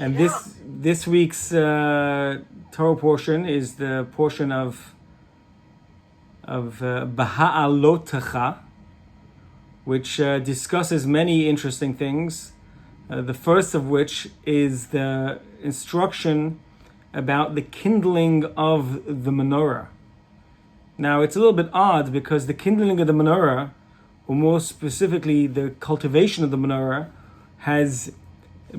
And this week's Torah portion is the portion of Baha'alotecha, which discusses many interesting things. The first of which is the instruction about the kindling of the menorah. Now, it's a little bit odd because the kindling of the menorah, or more specifically the cultivation of the menorah, has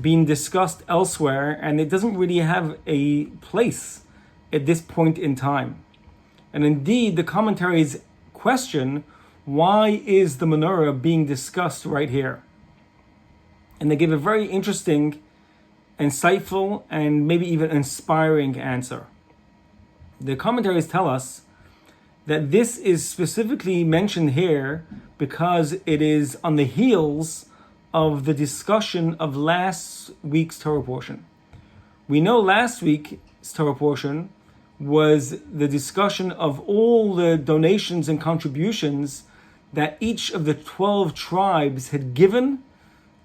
been discussed elsewhere, and it doesn't really have a place at this point in time. And indeed, the commentaries question, why is the menorah being discussed right here? And they give a very interesting, insightful, and maybe even inspiring answer. The commentaries tell us that this is specifically mentioned here because it is on the heels of the discussion of last week's Torah portion. We know last week's Torah portion was the discussion of all the donations and contributions that each of the 12 tribes had given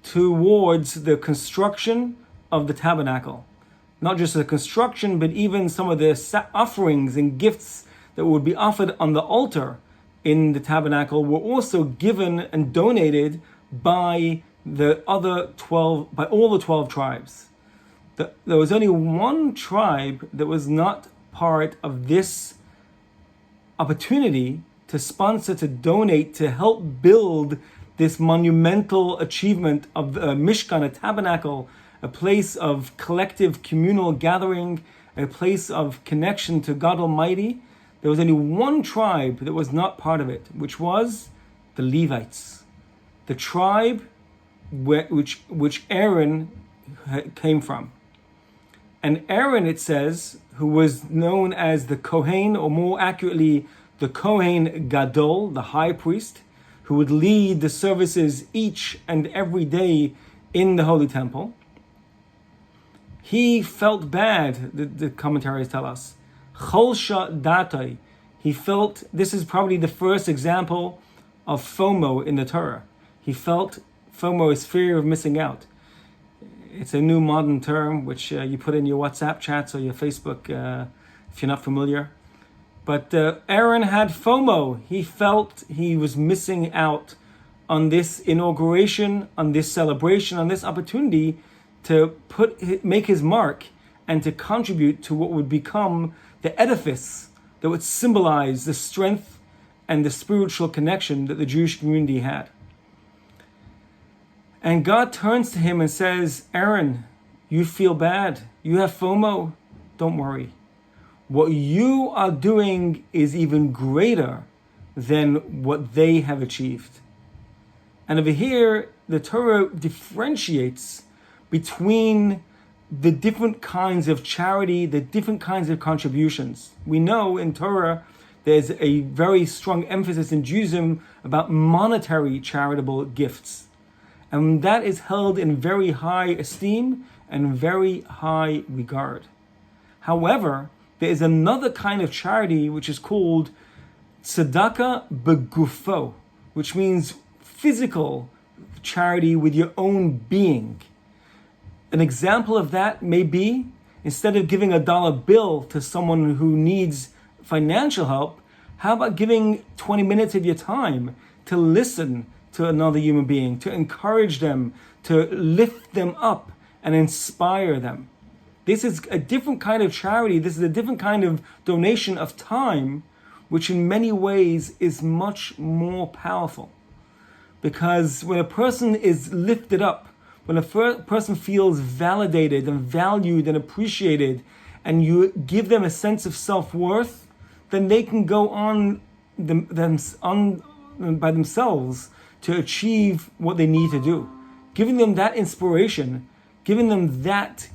towards the construction of the tabernacle. Not just the construction, but even some of the offerings and gifts that would be offered on the altar in the tabernacle were also given and donated by all the 12 tribes. There was only one tribe that was not part of this opportunity to sponsor, to donate, to help build this monumental achievement of a Mishkan, a tabernacle, a place of collective communal gathering, a place of connection to God Almighty. There was only one tribe that was not part of it, which was the Levites, the tribe which Aaron came from. And Aaron, it says, who was known as the Kohen, or more accurately, the Kohen Gadol, the high priest, who would lead the services each and every day in the Holy Temple. He felt bad, the commentaries tell us. Cholsha datai. He felt, this is probably the first example of FOMO in the Torah. He felt FOMO is fear of missing out. It's a new modern term which you put in your WhatsApp chats or your Facebook if you're not familiar. But Aaron had FOMO. He felt he was missing out on this inauguration, on this celebration, on this opportunity to make his mark and to contribute to what would become the edifice that would symbolize the strength and the spiritual connection that the Jewish community had. And God turns to him and says, Aaron, you feel bad. You have FOMO. Don't worry. What you are doing is even greater than what they have achieved. And over here, the Torah differentiates between the different kinds of charity, the different kinds of contributions. We know in Torah, there's a very strong emphasis in Judaism about monetary charitable gifts. And that is held in very high esteem and very high regard. However, there is another kind of charity which is called tzedakah begufo, which means physical charity with your own being. An example of that may be, instead of giving a dollar bill to someone who needs financial help, how about giving 20 minutes of your time to listen to another human being, to encourage them, to lift them up and inspire them. This is a different kind of charity. This is a different kind of donation of time, which in many ways is much more powerful. Because when a person is lifted up, when a person feels validated and valued and appreciated, and you give them a sense of self-worth, then they can go on by themselves to achieve what they need to do. Giving them that inspiration, giving them that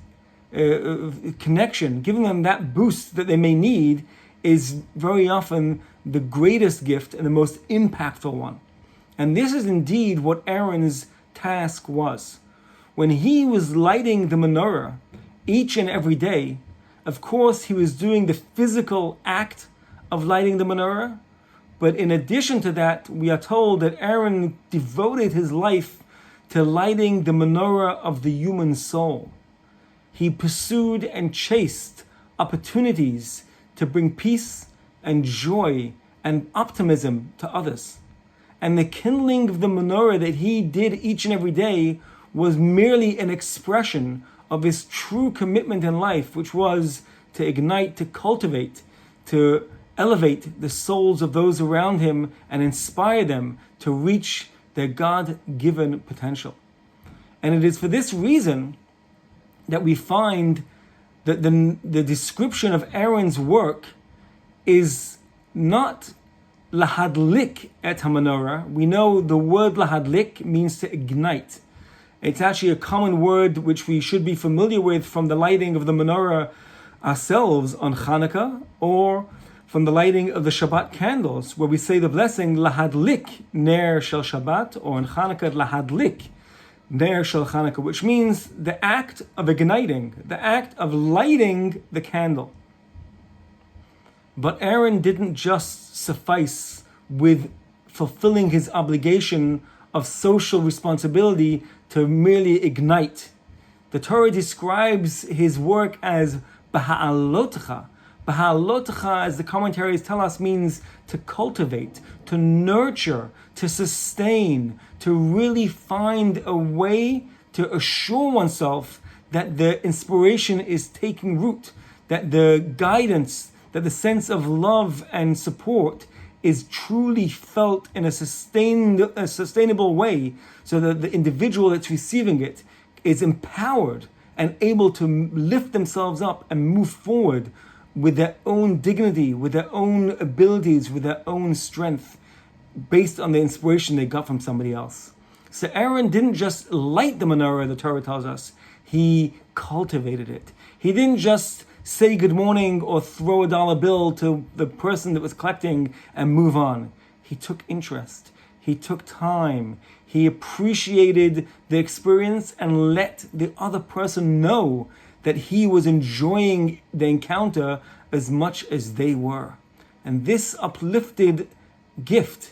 connection, giving them that boost that they may need is very often the greatest gift and the most impactful one. And this is indeed what Aaron's task was. When he was lighting the menorah each and every day, of course he was doing the physical act of lighting the menorah, but in addition to that, we are told that Aaron devoted his life to lighting the menorah of the human soul. He pursued and chased opportunities to bring peace and joy and optimism to others. And the kindling of the menorah that he did each and every day was merely an expression of his true commitment in life, which was to ignite, to cultivate, to elevate the souls of those around him and inspire them to reach their God-given potential. And it is for this reason that we find that the description of Aaron's work is not lahadlik et ha-menorah. We know the word lahadlik means to ignite. It's actually a common word which we should be familiar with from the lighting of the menorah ourselves on Hanukkah, or from the lighting of the Shabbat candles, where we say the blessing lahadlik ner shel Shabbat, or in Hanukkah lahadlik ner shel Hanukkah, which means the act of igniting, the act of lighting the candle. But Aaron didn't just suffice with fulfilling his obligation of social responsibility to merely ignite. The Torah describes his work as Baha'alotcha. Baha'alotcha, as the commentaries tell us, means to cultivate, to nurture, to sustain, to really find a way to assure oneself that the inspiration is taking root, that the guidance, that the sense of love and support is truly felt in a sustainable way, so that the individual that's receiving it is empowered and able to lift themselves up and move forward with their own dignity, with their own abilities, with their own strength, based on the inspiration they got from somebody else. So Aaron didn't just light the menorah, the Torah tells us, he cultivated it. He didn't just say good morning or throw a dollar bill to the person that was collecting and move on. He took interest. He took time. He appreciated the experience and let the other person know that he was enjoying the encounter as much as they were. And this uplifted gift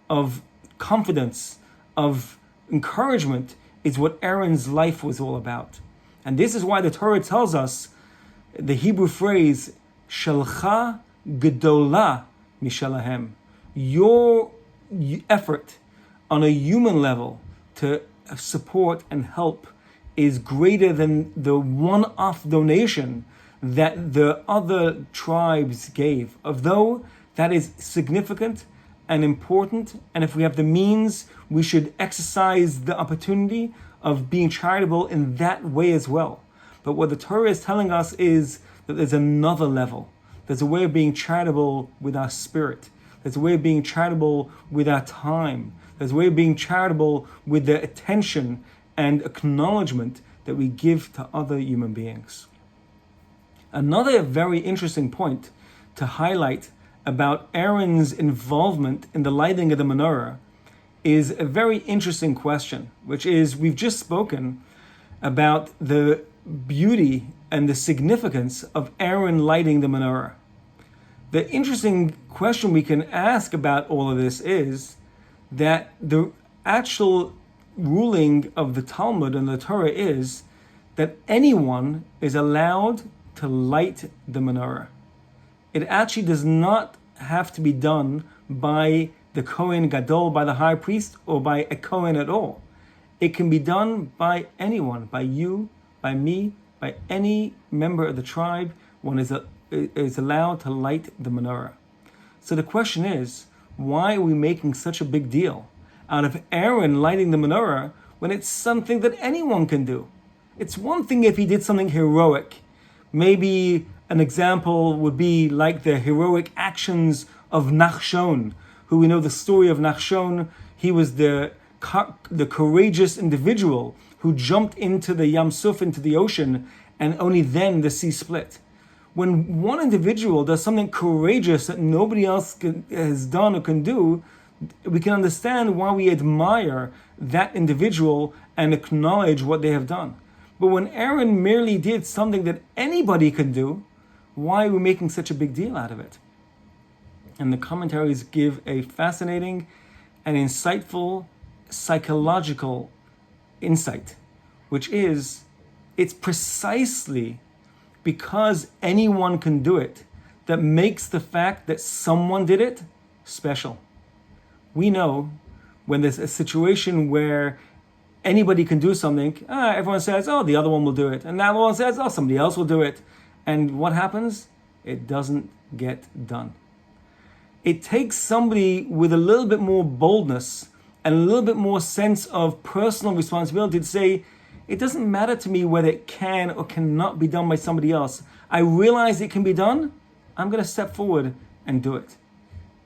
of confidence, of encouragement, is what Aaron's life was all about. And this is why the Torah tells us the Hebrew phrase, Shalcha Gedola Mishalahem. Your effort on a human level to support and help is greater than the one-off donation that the other tribes gave. Although that is significant and important, and if we have the means, we should exercise the opportunity of being charitable in that way as well. But what the Torah is telling us is that there's another level. There's a way of being charitable with our spirit. There's a way of being charitable with our time. There's a way of being charitable with the attention and acknowledgement that we give to other human beings. Another very interesting point to highlight about Aaron's involvement in the lighting of the menorah is a very interesting question, which is, we've just spoken about the beauty and the significance of Aaron lighting the menorah. The interesting question we can ask about all of this is that the actual ruling of the Talmud and the Torah is that anyone is allowed to light the menorah. It actually does not have to be done by the Kohen Gadol, by the high priest, or by a Kohen at all. It can be done by anyone, by you, by me, by any member of the tribe. One is allowed to light the menorah. So the question is, why are we making such a big deal out of Aaron lighting the menorah when it's something that anyone can do? It's one thing if he did something heroic. Maybe an example would be like the heroic actions of Nachshon, who we know the story of Nachshon. He was the courageous individual who jumped into the Yam Suf, into the ocean, and only then the sea split. When one individual does something courageous that nobody else has done or can do, we can understand why we admire that individual and acknowledge what they have done. But when Aaron merely did something that anybody could do, why are we making such a big deal out of it? And the commentaries give a fascinating and insightful psychological insight, which is It's precisely because anyone can do it that makes the fact that someone did it special. We know when there's a situation where anybody can do something, everyone says, oh, the other one will do it. And the other one says, oh, somebody else will do it. And what happens? It doesn't get done. It takes somebody with a little bit more boldness and a little bit more sense of personal responsibility to say, it doesn't matter to me whether it can or cannot be done by somebody else. I realize it can be done. I'm going to step forward and do it.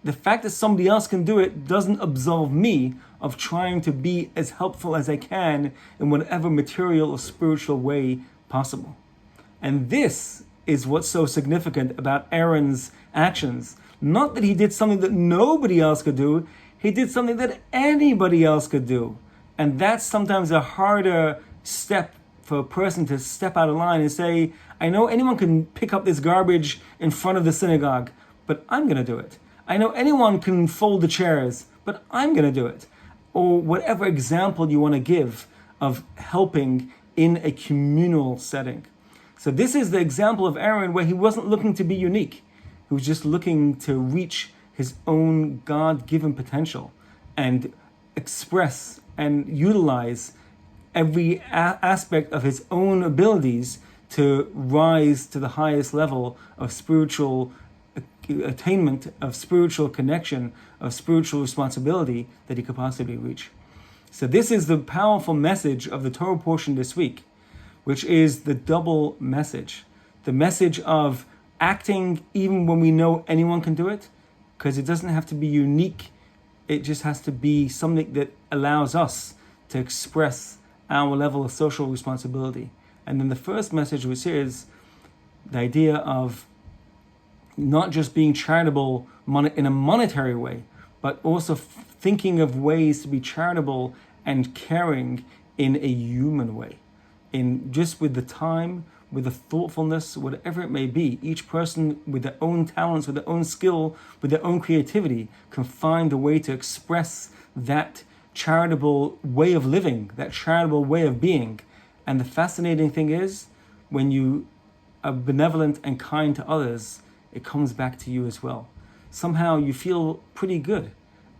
The fact that somebody else can do it doesn't absolve me of trying to be as helpful as I can in whatever material or spiritual way possible. And this is what's so significant about Aaron's actions. Not that he did something that nobody else could do, he did something that anybody else could do. And that's sometimes a harder step for a person to step out of line and say, I know anyone can pick up this garbage in front of the synagogue, but I'm going to do it. I know anyone can fold the chairs, but I'm going to do it. Or whatever example you want to give of helping in a communal setting. So this is the example of Aaron where he wasn't looking to be unique. He was just looking to reach his own God-given potential and express and utilize every aspect of his own abilities to rise to the highest level of spiritual attainment, of spiritual connection, of spiritual responsibility that he could possibly reach. So this is the powerful message of the Torah portion this week, which is the double message. The message of acting even when we know anyone can do it, because it doesn't have to be unique. It just has to be something that allows us to express our level of social responsibility. And then the first message, which is the idea of not just being charitable in a monetary way, but also thinking of ways to be charitable and caring in a human way. In just with the time, with the thoughtfulness, whatever it may be, each person with their own talents, with their own skill, with their own creativity, can find a way to express that charitable way of living, that charitable way of being. And the fascinating thing is, when you are benevolent and kind to others, it comes back to you as well. Somehow you feel pretty good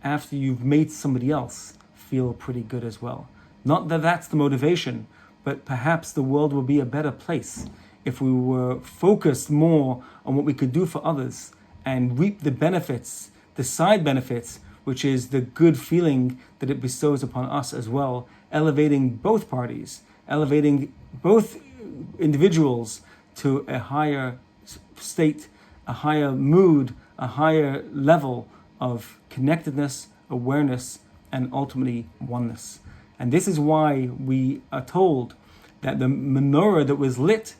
after you've made somebody else feel pretty good as well. Not that that's the motivation, but perhaps the world will be a better place if we were focused more on what we could do for others and reap the benefits, the side benefits, which is the good feeling that it bestows upon us as well, elevating both parties, elevating both individuals to a higher state, a higher mood, a higher level of connectedness, awareness, and ultimately oneness. And this is why we are told that the menorah that was lit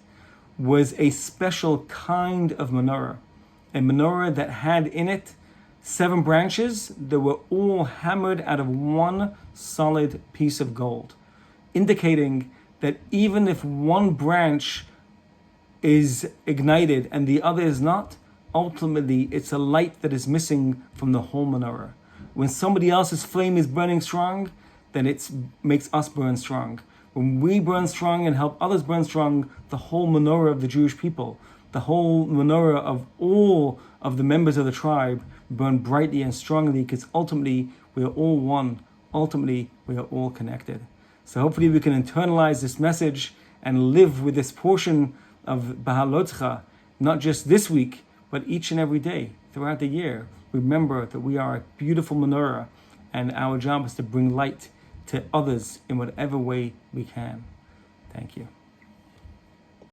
was a special kind of menorah. A menorah that had in it 7 branches that were all hammered out of one solid piece of gold, indicating that even if one branch is ignited and the other is not, ultimately it's a light that is missing from the whole menorah. When somebody else's flame is burning strong, then it makes us burn strong. When we burn strong and help others burn strong, the whole menorah of the Jewish people, the whole menorah of all of the members of the tribe burn brightly and strongly, because ultimately we are all one. Ultimately, we are all connected. So hopefully we can internalize this message and live with this portion of Bahalotcha, not just this week, but each and every day throughout the year. Remember that we are a beautiful menorah, and our job is to bring light to others in whatever way we can. Thank you.